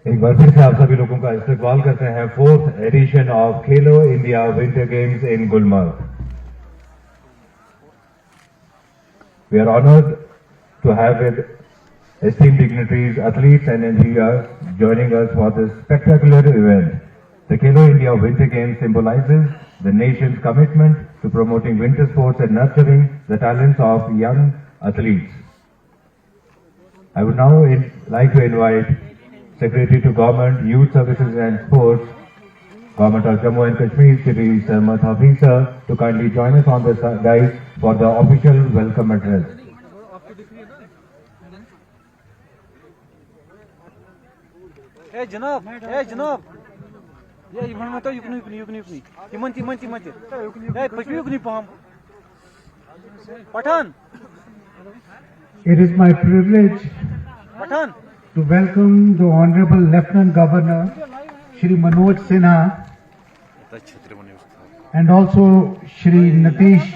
ایک بار پھر سے آپ سبھی لوگوں کا استقبال کرتے ہیں 4th edition of Khelo India Winter Games in Gulmarg. We are honored to have esteemed dignitaries, athletes and engineers joining us for this spectacular event. The Khelo India Winter Games symbolizes the nation's commitment to promoting winter sports and nurturing the talents of young athletes. I would now like to invite Secretary to Government, Youth Services and Sports, Government of Jammu and Kashmir, Shri Sarmat Hafiz to kindly join us on the dais for the official welcome address. Hey Janab, yeah, you want to you can. Hey, Pashmi Pam. Pathan. It is my privilege Pathan. to welcome the Honorable Lieutenant Governor, Shri Manoj Sinha, and also Shri Nitish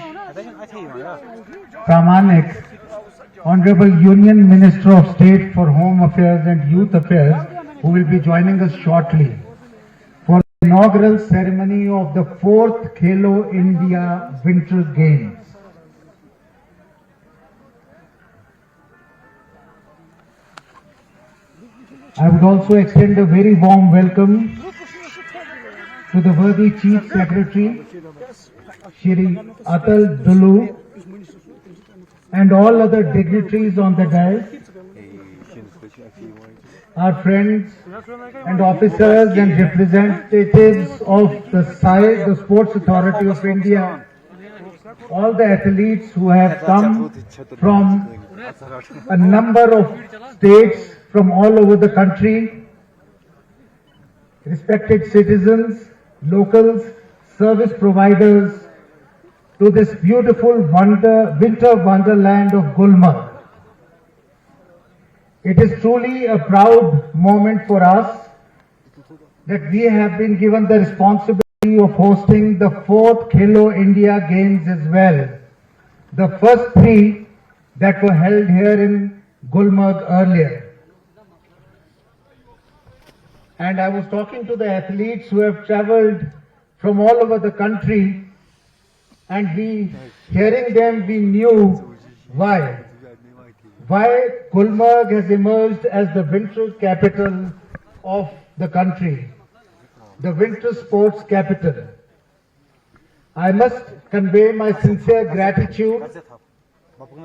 Pramanik, Honorable Union Minister of State for Home Affairs and Youth Affairs, who will be joining us shortly for the inaugural ceremony of the 4th Khelo India Winter Games. I would also extend a very warm welcome to the worthy Chief Secretary, Shri Atal Dulu, and all other dignitaries on the dais, our friends and officers and representatives of the SAI, the Sports Authority of India, all the athletes who have come from a number of states from all over the country, respected citizens, locals, service providers, to this beautiful winter wonderland of Gulmarg. It is truly a proud moment for us that we have been given the responsibility of hosting the 4th Khelo India Games as well. The first 3 that were held here in Gulmarg earlier. And I was talking to the athletes who have traveled from all over the country, and hearing them, we knew why Gulmarg has emerged as the winter capital of the country, the winter sports capital. I must convey my sincere gratitude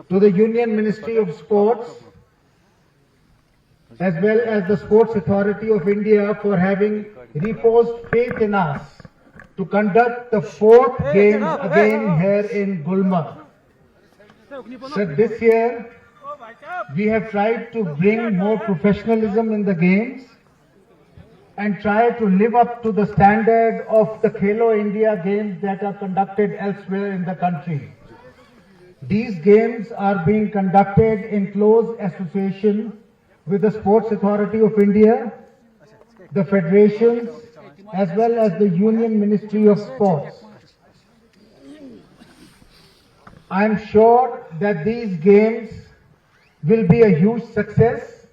to the Union Ministry of Sports as well as the Sports Authority of India for having reposed faith in us to conduct the 4th Games again here in Gulmarg. So this year, we have tried to bring more professionalism in the games and try to live up to the standard of the Khelo India Games that are conducted elsewhere in the country. These games are being conducted in close association with the Sports Authority of India, the federations, as well as the Union Ministry of Sports. I am sure that these games will be a huge success.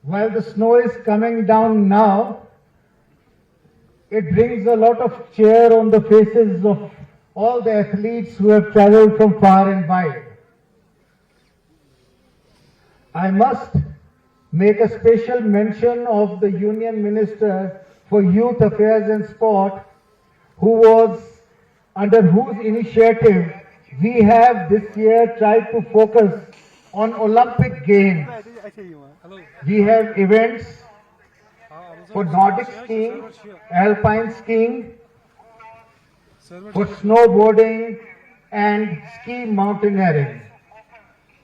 While the snow is coming down now, it brings a lot of cheer on the faces of all the athletes who have traveled from far and wide. I must make a special mention of the Union Minister for Youth Affairs and Sport, under whose initiative we have this year tried to focus on Olympic Games. We have events for Nordic skiing, alpine skiing, for snowboarding and ski mountaineering.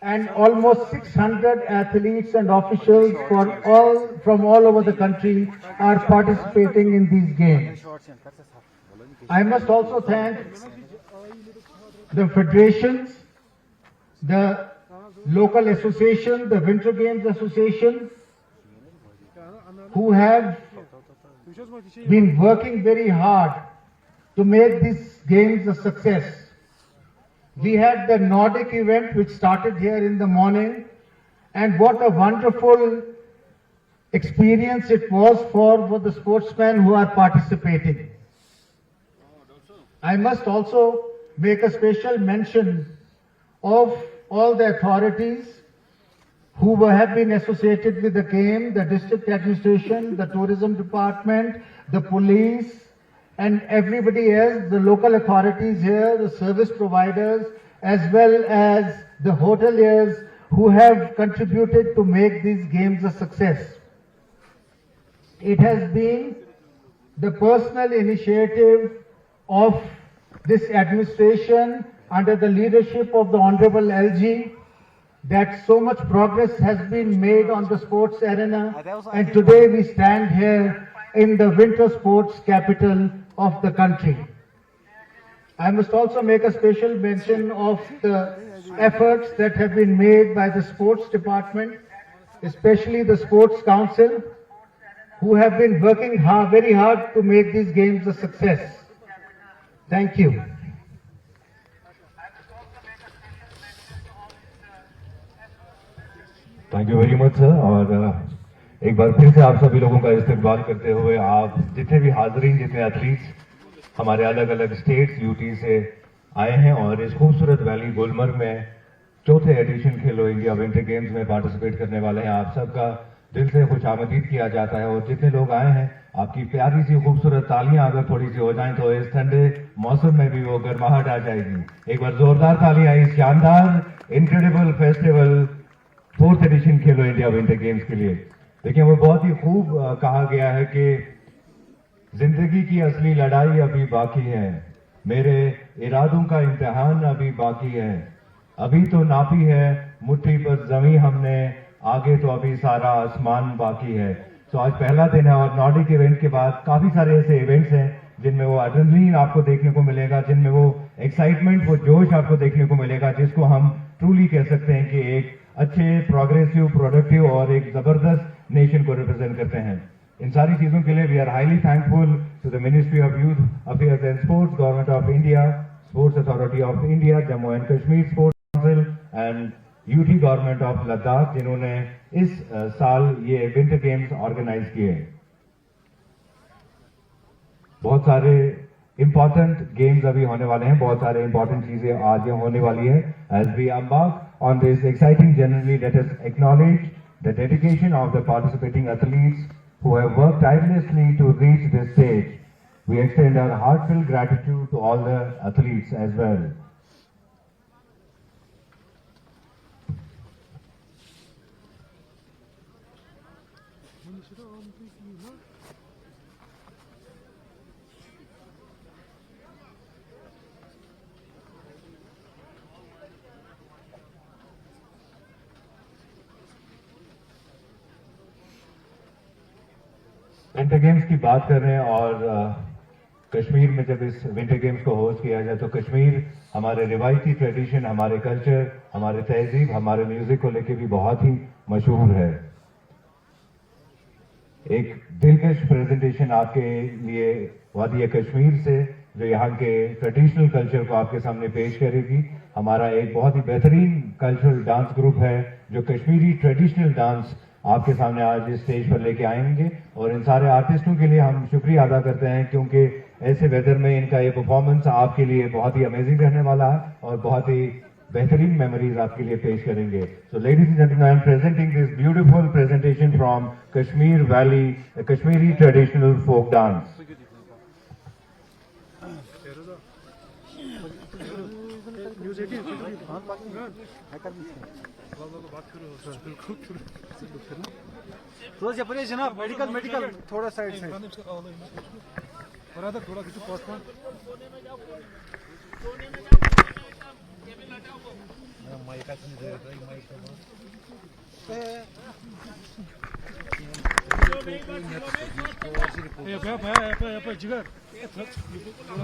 And almost 600 athletes and officials from all over the country are participating in these games. I must also thank the federations, the local association, the Winter Games Association, who have been working very hard to make these games a success. We had the Nordic event which started here in the morning, and what a wonderful experience it was for the sportsmen who are participating. I must also make a special mention of all the authorities who have been associated with the game, the district administration, the tourism department, the police, and everybody else, the local authorities here, the service providers, as well as the hoteliers who have contributed to make these games a success. It has been the personal initiative of this administration under the leadership of the Honorable LG that so much progress has been made on the sports arena, and today we stand here in the winter sports capital of the country. I must also make a special mention of the efforts that have been made by the sports department, especially the sports council, who have been working very hard to make these games a success. Thank you. Thank you very much sir. और एक बार फिर से आप सभी लोगों का इस्तकबाल करते हुए, आप जितने भी हाजरीन, जितने एथलीट्स हमारे अलग अलग स्टेट्स यूटी से आए हैं और इस खूबसूरत वैली गुलमर्ग में चौथे एडिशन खेलो इंडिया विंटर गेम्स में पार्टिसिपेट करने वाले हैं, आप सबका दिल से खुशामदीद किया जाता है। और जितने लोग आए हैं, आपकी प्यारी सी खूबसूरत तालियां अगर थोड़ी सी हो जाएं तो इस ठंडे मौसम में भी वो गर्माहट आ जाएगी। एक बार जोरदार तालियां इस शानदार इनक्रेडिबल फेस्टिवल 4th एडिशन खेलो इंडिया विंटर गेम्स के लिए। देखिए, वो बहुत ही खूब कहा गया है कि जिंदगी की असली लड़ाई अभी बाकी है, मेरे इरादों का इम्तिहान अभी बाकी है, अभी तो नापी है मुट्ठी पर जमीन हमने, आगे तो अभी सारा आसमान बाकी है। तो आज पहला दिन है और नॉर्डिक इवेंट के बाद काफी सारे ऐसे इवेंट्स हैं जिनमें वो एड्रेनलिन आपको देखने को मिलेगा, जिनमें वो एक्साइटमेंट, वो जोश आपको देखने को मिलेगा, जिसको हम ट्रूली कह सकते हैं कि एक अच्छे, प्रोग्रेसिव, प्रोडक्टिव और एक जबरदस्त नेशन को रिप्रेजेंट करते हैं। इन सारी चीजों के लिए we are highly thankful to the ministry of youth affairs and sports, government of India, sports authority of India, Jammu and Kashmir sports council and UT government of Ladakh, जिन्होंने इस साल ये विंटर गेम्स ऑर्गेनाइज किए। बहुत सारे इंपॉर्टेंट गेम्स अभी होने वाले हैं, बहुत सारे इंपॉर्टेंट चीजें आज होने वाली है। As we embark on this exciting journey, let us acknowledge the dedication of the participating athletes who have worked tirelessly to reach this stage. We extend our heartfelt gratitude to all the athletes as well. Winter games की बात कर रहे हैं और कश्मीर में जब इस winter games को होस्ट किया जाए तो कश्मीर हमारे रिवायती ट्रेडिशन, हमारे कल्चर, हमारे तहजीब, हमारे म्यूजिक को लेके भी बहुत ही मशहूर है। एक दिलकश प्रेजेंटेशन आपके लिए वादी कश्मीर से, जो यहाँ के ट्रेडिशनल कल्चर को आपके सामने पेश करेगी। हमारा एक बहुत ही बेहतरीन कल्चरल डांस ग्रुप है जो कश्मीरी ट्रेडिशनल डांस आपके सामने आज इस स्टेज पर लेके आएंगे। और इन सारे आर्टिस्टों के लिए हम शुक्रिया अदा करते हैं क्योंकि ऐसे वेदर में इनका ये परफॉर्मेंस आपके लिए बहुत ही अमेजिंग रहने वाला है और बहुत ही बेहतरीन मेमोरीज आपके लिए पेश करेंगे। So ladies and gentleman, I am presenting this beautiful presentation from Kashmir valley, Kashmiri traditional folk dance. रोज ये परे जनाब, मेडिकल थोड़ा साइड से बराबर, थोड़ा किसी पोस्ट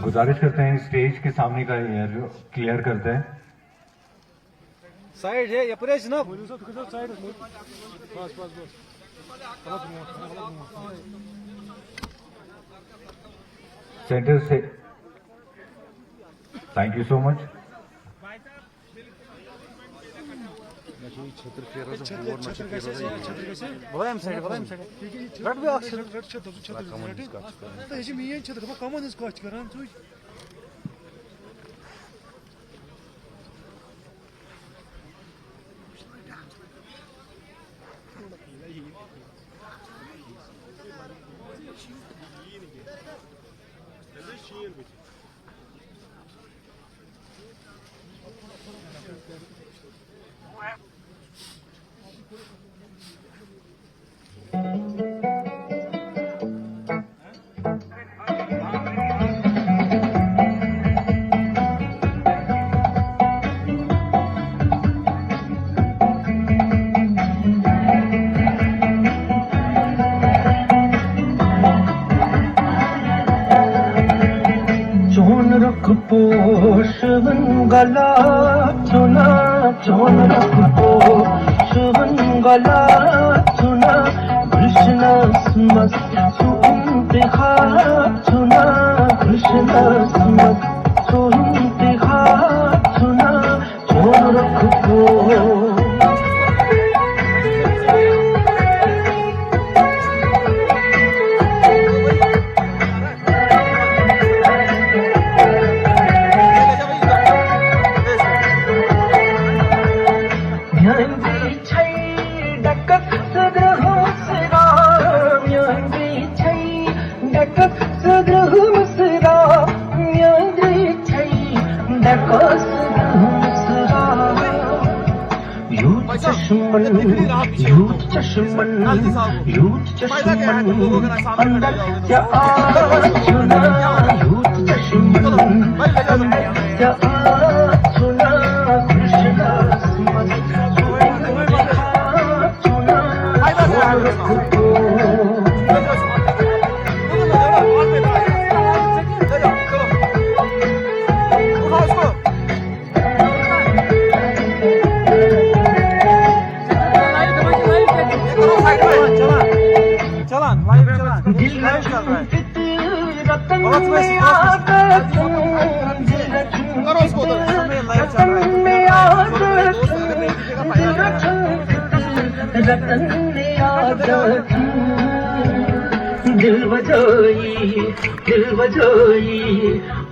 गुजारिश करते हैं स्टेज के सामने का एरिया क्लियर करते हैं। साइड है ये परे जनाब। साइड बस सेंटर से Thank you so much. Valayım seni. Rat bir aksın. गला चुना चोन रखो शुभन गला चुना कृष्ण स्मत सुंतिखा चुना कृष्ण स्मत सुंतिखा चुना चोन रखो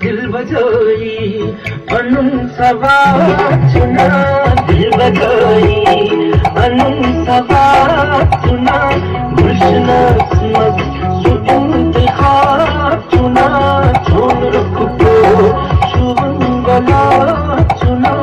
दिल बजाई अनुन सवा चुना दिल बजाई अनुन सवा चुना कृष्ण स्मत सुंतिखा चुना छोन रखो शुभन गला चुना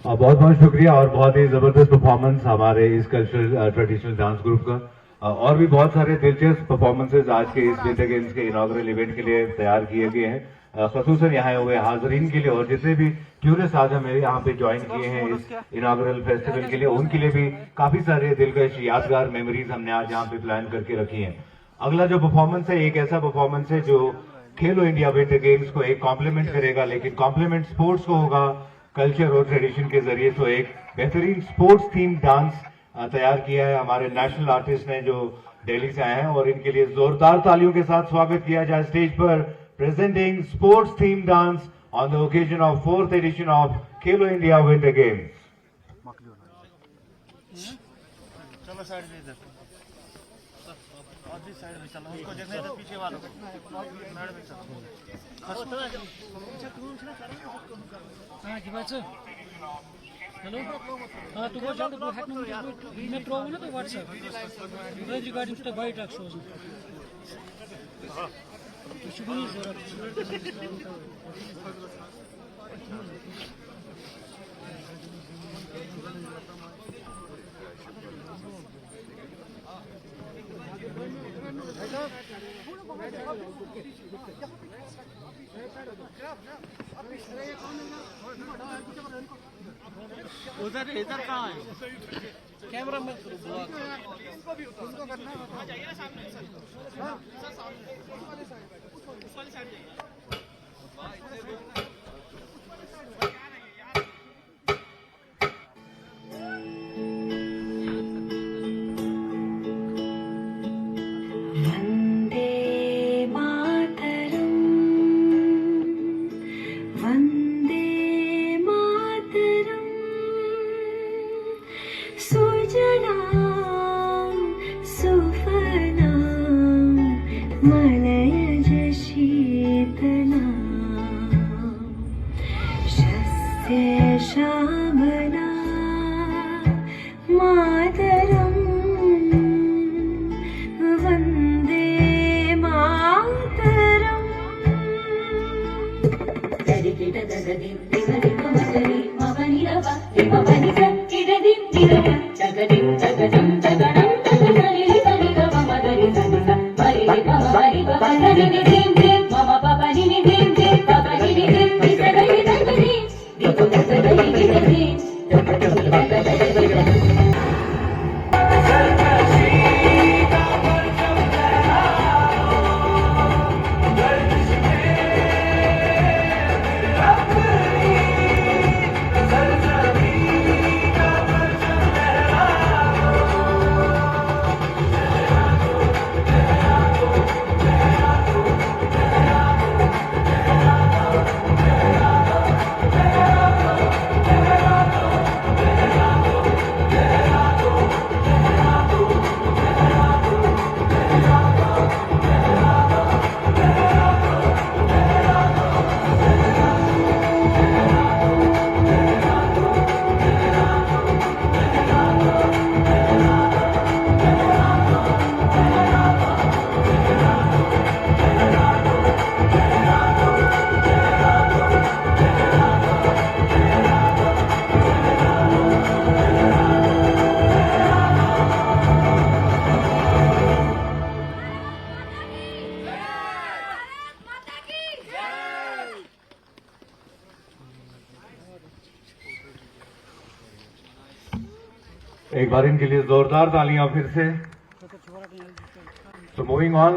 बहुत बहुत शुक्रिया और बहुत ही जबरदस्त परफॉर्मेंस हमारे इस कल्चरल ट्रेडिशनल डांस ग्रुप का। और भी बहुत सारे दिलचस्प परफॉर्मेंसेज आज के इस विंटर गेम्स के इनॉग्रल इवेंट के लिए तैयार किए गए हैं, खसूसन यहाँ हुए हाजरीन के लिए और जितने भी टूरिस्ट आज हमें यहाँ पे ज्वाइन किए हैं इस इनॉग्रल फेस्टिवल के लिए, उनके लिए भी काफी सारे दिलकश यादगार मेमोरीज हमने आज यहाँ पे प्लान करके रखी हैं। अगला जो परफॉर्मेंस है एक ऐसा परफॉर्मेंस है जो खेलो इंडिया विंटर गेम्स को एक कॉम्प्लीमेंट करेगा, लेकिन कॉम्प्लीमेंट स्पोर्ट्स को होगा कल्चर और ट्रेडिशन के जरिए। तो एक बेहतरीन स्पोर्ट्स थीम डांस तैयार किया है हमारे नेशनल आर्टिस्ट ने जो दिल्ली से आए हैं, और इनके लिए जोरदार तालियों के साथ स्वागत किया जाए स्टेज पर। Presenting sports theme dance on the occasion of 4th edition of Khelo India winter games. चलो साइड में इधर और भी साइड में चलो, उसको देखने इधर पीछे वालों को साइड में चलो। हाँ जी बात हेलो हाँ तो वो जल्द वो हैक मैं थ्रो ना तो व्हाट्सएप रिगार्डिंग टू द बाइट एक्सोज इशू नहीं जरूरत उधर इधर कहाँ है कैमरा में उनको करना है जाइए ना सामने सर सामने उस वाली साइड जाइए। एक बार इनके लिए जोरदार तालियां फिर से। So moving on.